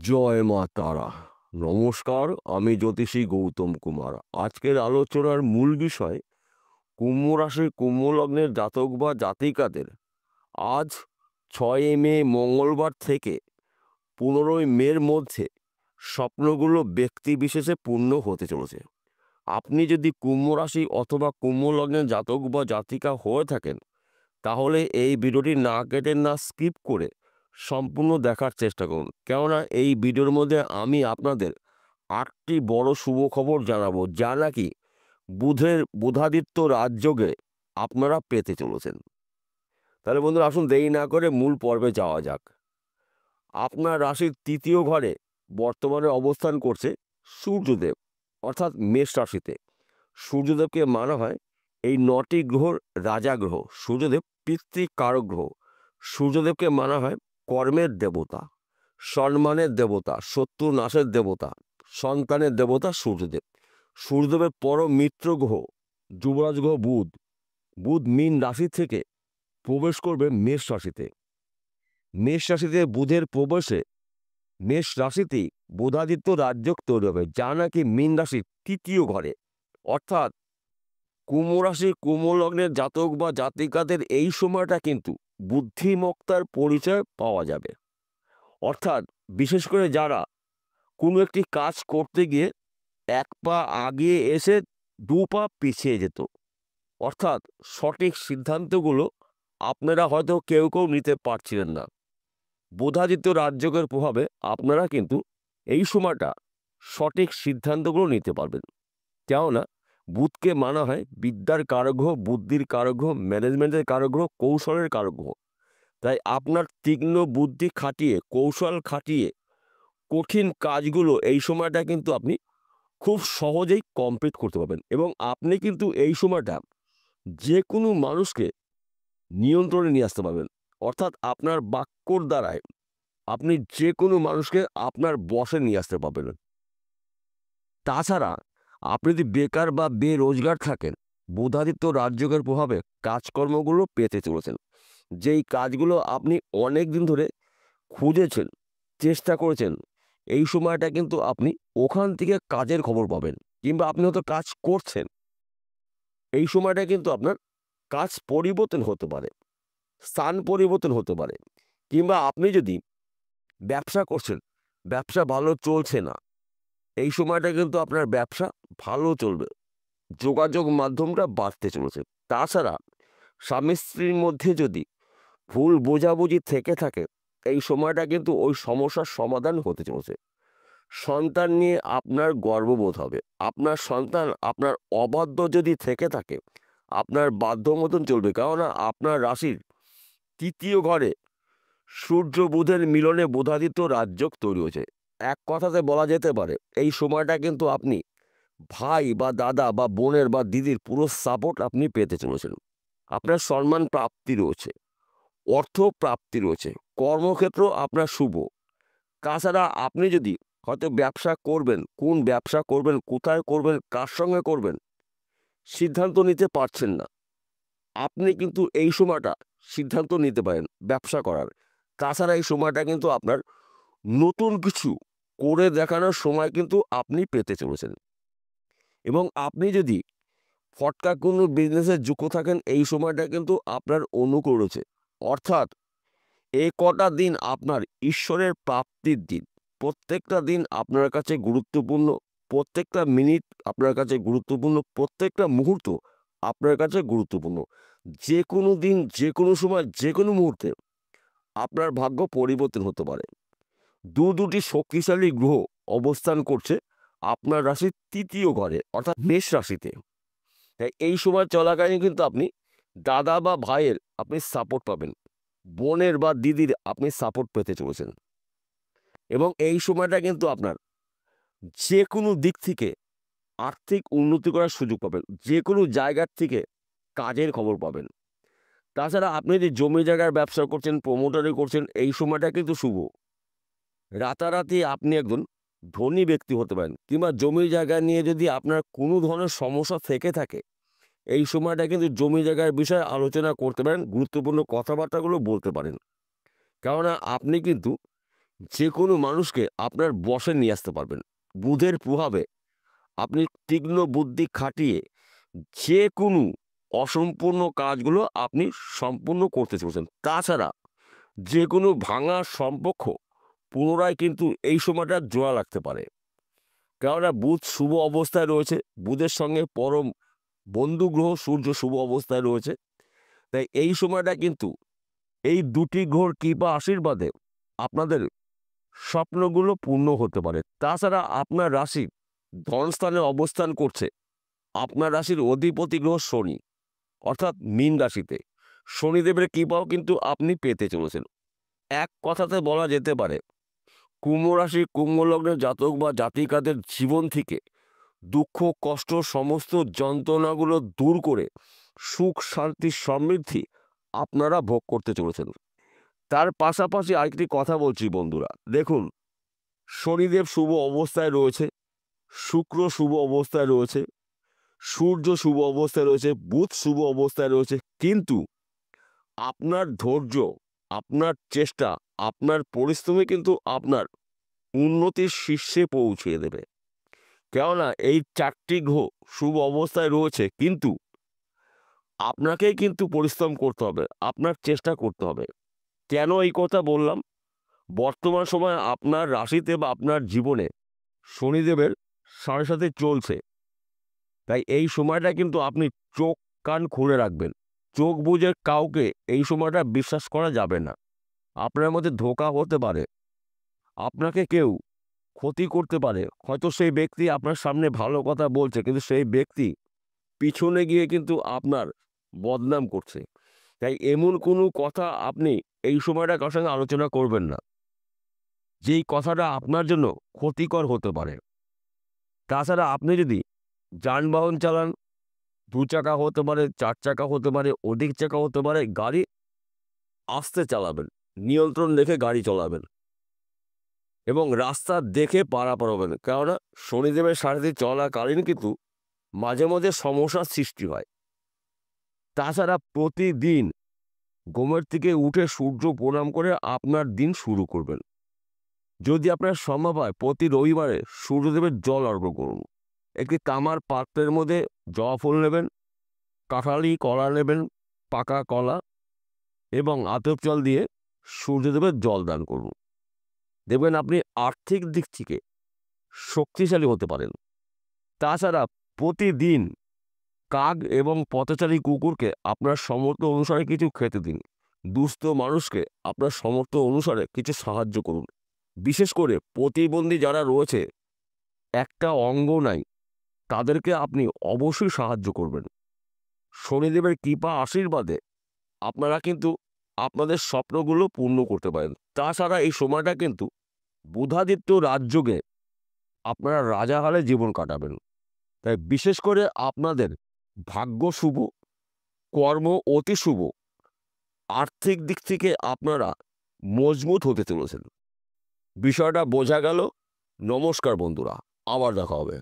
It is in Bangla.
জয় মা তারা। নমস্কার, আমি জ্যোতিষী গৌতম কুমার। আজকের আলোচনার মূল বিষয় কুম্ভ রাশি কুম্ভ লগ্নের জাতক বা জাতিকাদের আজ 6 মে মঙ্গলবার থেকে 15 মের মধ্যে স্বপ্নগুলো ব্যক্তি বিশেষে পূর্ণ হতে চলেছে। আপনি যদি কুম্ভ রাশি অথবা কুম্ভ লগ্নের জাতক বা জাতিকা হয়ে থাকেন, তাহলে এই ভিডিওটি না কেটে না স্কিপ করে সম্পূর্ণ দেখার চেষ্টা করুন, কেননা এই ভিডিওর মধ্যে আমি আপনাদের 8টি বড় শুভ খবর জানাবো, যা নাকি বুধাদিত্য রাজযোগে আপনারা পেতে চলেছেন। তাহলে বন্ধুরা, আসুন দেরি না করে মূল পর্বে যাওয়া যাক। আপনার রাশির 3য় ঘরে বর্তমানে অবস্থান করছে সূর্যদেব, অর্থাৎ মেষ রাশিতে। সূর্যদেবকে মানা হয় এই 9টি গ্রহর রাজা গ্রহ। সূর্যদেব পিতৃকারক গ্রহ। সূর্যদেবকে মানা হয় কর্মের দেবতা, সম্মানের দেবতা, শত্রু নাশের দেবতা, সন্তানের দেবতা সূর্যদেব। সূর্যদেবের পরম মিত্র গ্রহ যুবরাজ গ্রহ বুধ। বুধ মীন রাশি থেকে প্রবেশ করবে মেষ রাশিতে। মেষ রাশিতে বুধের প্রবেশে মেষ রাশিতেই বুধাদিত্য রাজযোগ তৈরি হবে, যা নাকি মীন রাশির 3য় ঘরে। অর্থাৎ কুম্ভ রাশি কুম্ভ লগ্নের জাতক বা জাতিকাদের এই সময়টা কিন্তু বুদ্ধিমত্তার পরিচয় পাওয়া যাবে। অর্থাৎ বিশেষ করে যারা কোনো একটি কাজ করতে গিয়ে 1 পা আগিয়ে এসে 2 পা পিছিয়ে যেত, অর্থাৎ সঠিক সিদ্ধান্তগুলো আপনারা হয়তো কেউ নিতে পারছিলেন না। বুধাদিত্য রাজযোগের প্রভাবে আপনারা কিন্তু এই সময়টা সঠিক সিদ্ধান্তগুলো নিতে পারবেন, কেননা বুধকে মানা হয় বিদ্যার কারক গ্রহ, বুদ্ধির কারক গ্রহ, ম্যানেজমেন্টের কারক গ্রহ, কৌশলের কারক গ্রহ। তাই আপনার তীক্ষ্ণ বুদ্ধি খাটিয়ে, কৌশল খাটিয়ে কঠিন কাজগুলো এই সময়টা কিন্তু আপনি খুব সহজেই কমপ্লিট করতে পারবেন, এবং আপনি কিন্তু এই সময়টা যে কোনো মানুষকে নিয়ন্ত্রণে নিয়ে আসতে পারবেন। অর্থাৎ আপনার বাক্যর দ্বারায় আপনি যে কোনো মানুষকে আপনার বশে নিয়ে আসতে পারবেন। তাছাড়া আপনি যদি বেকার বা বেরোজগার থাকেন, বুধাদিত্য রাজযোগের প্রভাবে কাজকর্মগুলো পেতে চলেছেন। যেই কাজগুলো আপনি অনেক দিন ধরে খুঁজেছেন, চেষ্টা করেছেন, এই সময়টা কিন্তু আপনি ওখান থেকে কাজের খবর পাবেন। কিংবা আপনি হয়তো কাজ করছেন, এই সময়টা কিন্তু আপনার কাজ পরিবর্তন হতে পারে, স্থান পরিবর্তন হতে পারে। কিংবা আপনি যদি ব্যবসা করছেন, ব্যবসা ভালো চলছে না, এই সময়টা কিন্তু আপনার ব্যবসা ভালো চলবে, যোগাযোগ মাধ্যমটা বাড়তে চলেছে। তাছাড়া স্বামী স্ত্রীর মধ্যে যদি ভুল বোঝাবুঝি থেকে থাকে, এই সময়টা কিন্তু ওই সমস্যার সমাধান হতে চলেছে। সন্তান নিয়ে আপনার গর্ববোধ হবে। আপনার সন্তান আপনার অবাধ্য যদি থেকে থাকে, আপনার বাধ্য মতন চলবে, কেননা আপনার রাশির 3য় ঘরে সূর্য বুধের মিলনে বুধাদিত্য রাজযোগ তৈরি হয়েছে। এক কথাতে বলা যেতে পারে এই সময়টা কিন্তু আপনি ভাই বা দাদা বা বোনের বা দিদির পুরো সাপোর্ট আপনি পেতে চলেছেন। আপনার সম্মান প্রাপ্তি রয়েছে, অর্থ প্রাপ্তি রয়েছে, কর্মক্ষেত্র আপনার শুভ। তাছাড়া আপনি যদি হয়তো ব্যবসা করবেন, কোন ব্যবসা করবেন, কোথায় করবেন, কার সঙ্গে করবেন, সিদ্ধান্ত নিতে পারছেন না, আপনি কিন্তু এই সময়টা সিদ্ধান্ত নিতে পারেন ব্যবসা করার। তাছাড়া এই সময়টা কিন্তু আপনার নতুন কিছু করে দেখানোর সময় কিন্তু আপনি পেতে চলেছেন। এবং আপনি যদি ফটকা কোনো বিজনেসে যুক্ত থাকেন, এই সময়টা কিন্তু আপনার অনুকূল রয়েছে। অর্থাৎ এই কটা দিন আপনার ঈশ্বরের প্রাপ্তির দিন। প্রত্যেকটা দিন আপনার কাছে গুরুত্বপূর্ণ, প্রত্যেকটা মিনিট আপনার কাছে গুরুত্বপূর্ণ, প্রত্যেকটা মুহূর্ত আপনার কাছে গুরুত্বপূর্ণ। যে কোনো দিন, যে কোনো সময়, যে কোনো মুহূর্তে আপনার ভাগ্য পরিবর্তন হতে পারে। দুটি শক্তিশালী গ্রহ অবস্থান করছে আপনার রাশির 3য় ঘরে, অর্থাৎ মেষ রাশিতে। তাই এই সময় চলাকালীন কিন্তু আপনি দাদা বা ভাইয়ের আপনি সাপোর্ট পাবেন, বোনের বা দিদির আপনি সাপোর্ট পেতে চলেছেন। এবং এই সময়টা কিন্তু আপনার যে কোনো দিক থেকে আর্থিক উন্নতি করার সুযোগ পাবেন, যে কোনো জায়গার থেকে কাজের খবর পাবেন। তাছাড়া আপনি যদি জমি জায়গার ব্যবসা করছেন, প্রমোটারি করছেন, এই সময়টা কিন্তু শুভ। রাতারাতি আপনি একজন ধনী ব্যক্তি হতে পারেন। কিংবা জমি জায়গা নিয়ে যদি আপনার কোনো ধরনের সমস্যা থেকে থাকে, এই সময়টা কিন্তু জমি জায়গার বিষয়ে আলোচনা করতে পারেন, গুরুত্বপূর্ণ কথাবার্তাগুলো বলতে পারেন। কেননা আপনি কিন্তু যে কোনো মানুষকে আপনার বশে নিয়ে আসতে পারবেন। বুধের প্রভাবে আপনি তীক্ষ্ণ বুদ্ধি খাটিয়ে যে কোনো অসম্পূর্ণ কাজগুলো আপনি সম্পূর্ণ করতে চলেছেন। তাছাড়া যে কোনো ভাঙা সম্পর্ক পুনরায় কিন্তু এই সময়টা জোড়া লাগতে পারে। কেননা বুধ শুভ অবস্থায় রয়েছে, বুধের সঙ্গে পরম বন্ধু গ্রহ সূর্য শুভ অবস্থায় রয়েছে। তাই এই সময়টা কিন্তু এই দুটি গ্রহর কৃপা আশীর্বাদে আপনাদের স্বপ্নগুলো পূর্ণ হতে পারে। তাছাড়া আপনার রাশি ধনস্থানে অবস্থান করছে আপনার রাশির অধিপতি গ্রহ শনি, অর্থাৎ মীন রাশিতে। শনিদেবের কৃপাও কিন্তু আপনি পেতে চলেছেন। এক কথাতে বলা যেতে পারে কুম্ভ রাশি কুম্ভ লগ্নের জাতক বা জাতিকাদের জীবন থেকে দুঃখ কষ্ট সমস্ত যন্ত্রণাগুলো দূর করে সুখ শান্তি সমৃদ্ধি আপনারা ভোগ করতে চলেছেন। তার পাশাপাশি আরেকটি কথা বলছি বন্ধুরা, দেখুন শনিদেব শুভ অবস্থায় রয়েছে, শুক্র শুভ অবস্থায় রয়েছে, সূর্য শুভ অবস্থায় রয়েছে, বুধ শুভ অবস্থায় রয়েছে, কিন্তু আপনার ধৈর্য, আপনার চেষ্টা, আপনার পরিশ্রমে কিন্তু আপনার উন্নতির শীর্ষে পৌঁছে দেবে। কেননা এই চারটি গ্রহ শুভ অবস্থায় রয়েছে, কিন্তু আপনাকেই কিন্তু পরিশ্রম করতে হবে, আপনার চেষ্টা করতে হবে। কেন এই কথা বললাম? বর্তমান সময়ে আপনার রাশিতে বা আপনার জীবনে শনিদেবের সাড়ে সাথে চলছে। তাই এই সময়টা কিন্তু আপনি চোখ কান খুলে রাখবেন। চোখ বুজে কাউকে এই সময়টা বিশ্বাস করা যাবে না। আপনার মধ্যে ধোঁকা হতে পারে, আপনাকে কেউ ক্ষতি করতে পারে। হয়তো সেই ব্যক্তি আপনার সামনে ভালো কথা বলছে, কিন্তু সেই ব্যক্তি পিছনে গিয়ে কিন্তু আপনার বদনাম করছে। তাই এমন কোনো কথা আপনি এই সময়টা কারোর সঙ্গে আলোচনা করবেন না, যেই কথাটা আপনার জন্য ক্ষতিকর হতে পারে। তাছাড়া আপনি যদি যানবাহন চালান, ২ চাকা হতে পারে, ৪ চাকা হতে পারে, অধিক চাকা হতে পারে, গাড়ি আস্তে চালাবেন, নিয়ন্ত্রণ রেখে গাড়ি চালাবেন এবং রাস্তা দেখে পারাপার হবেন। কেননা শনিদেবের সাথে চলাকালীন কিন্তু মাঝে মাঝে সমস্যার সৃষ্টি হয়। তাছাড়া প্রতিদিন ঘুমের থেকে উঠে সূর্য প্রণাম করে আপনার দিন শুরু করবেন। যদি আপনার সম্ভব হয় প্রতি রবিবারে সূর্যদেবের জল অর্পণ করুন। একটি তামার পাত্রের মধ্যে জবা ফুল নেবেন, কাঁঠালি কলা নেবেন, পাকা কলা এবং আতপ জল দিয়ে সূর্যদেবের জল দান করুন। দেখবেন আপনি আর্থিক দিক থেকে শক্তিশালী হতে পারেন। তাছাড়া প্রতিদিন কাক এবং পথচারী কুকুরকে আপনার সামর্থ্য অনুসারে কিছু খেতে দিন। দুস্থ মানুষকে আপনার সামর্থ্য অনুসারে কিছু সাহায্য করুন। বিশেষ করে প্রতিবন্ধী যারা রয়েছে, একটা অঙ্গ নাই, তাদেরকে আপনি অবশ্যই সাহায্য করবেন। শনিদেবের কৃপা আশীর্বাদে আপনারা কিন্তু আপনাদের স্বপ্নগুলো পূর্ণ করতে পারেন। তাছাড়া এই সময়টা কিন্তু বুধাদিত্য রাজযোগে আপনারা রাজাহালে জীবন কাটাবেন। তাই বিশেষ করে আপনাদের ভাগ্য শুভ, কর্ম অতি শুভ, আর্থিক দিক থেকে আপনারা মজবুত হতে চলেছেন। বিষয়টা বোঝা গেল? নমস্কার বন্ধুরা, আবার দেখা হবে।